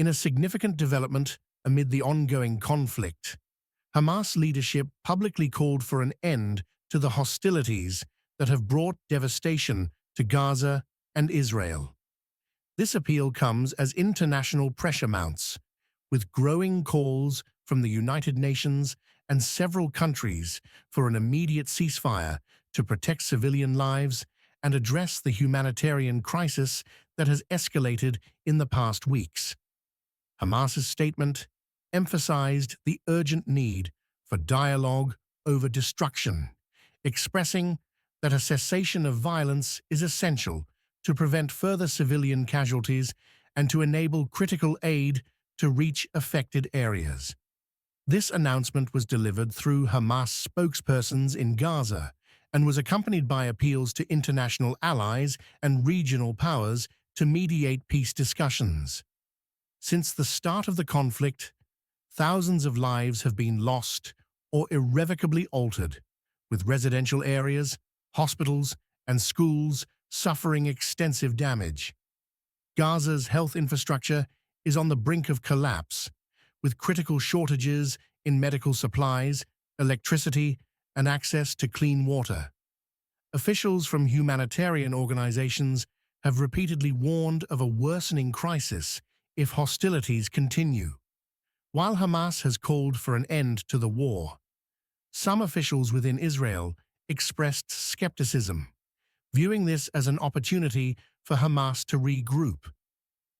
In a significant development amid the ongoing conflict, Hamas leadership publicly called for an end to the hostilities that have brought devastation to Gaza and Israel. This appeal comes as international pressure mounts, with growing calls from the United Nations and several countries for an immediate ceasefire to protect civilian lives and address the humanitarian crisis that has escalated in the past weeks. Hamas's statement emphasized the urgent need for dialogue over destruction, expressing that a cessation of violence is essential to prevent further civilian casualties and to enable critical aid to reach affected areas. This announcement was delivered through Hamas spokespersons in Gaza and was accompanied by appeals to international allies and regional powers to mediate peace discussions. Since the start of the conflict, thousands of lives have been lost or irrevocably altered, with residential areas, hospitals, and schools suffering extensive damage. Gaza's health infrastructure is on the brink of collapse, with critical shortages in medical supplies, electricity, and access to clean water. Officials from humanitarian organizations have repeatedly warned of a worsening crisis if hostilities continue. While Hamas has called for an end to the war, some officials within Israel expressed skepticism, viewing this as an opportunity for Hamas to regroup.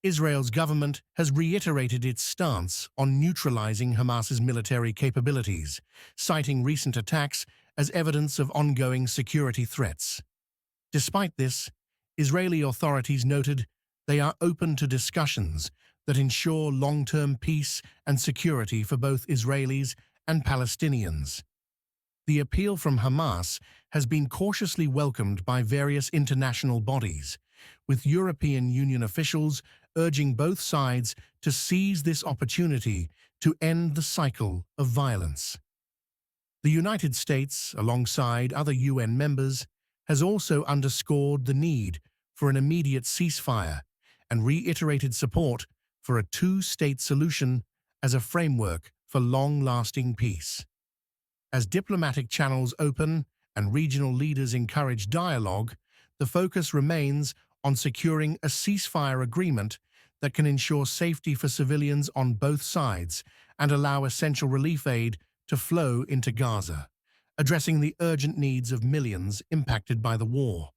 Israel's government has reiterated its stance on neutralizing Hamas's military capabilities, citing recent attacks as evidence of ongoing security threats. Despite this, Israeli authorities noted they are open to discussions that ensure long-term peace and security for both Israelis and Palestinians. The appeal from Hamas has been cautiously welcomed by various international bodies, with European Union officials urging both sides to seize this opportunity to end the cycle of violence. The United States, alongside other UN members, has also underscored the need for an immediate ceasefire and reiterated support for a two-state solution as a framework for long-lasting peace. As diplomatic channels open and regional leaders encourage dialogue, the focus remains on securing a ceasefire agreement that can ensure safety for civilians on both sides and allow essential relief aid to flow into Gaza, addressing the urgent needs of millions impacted by the war.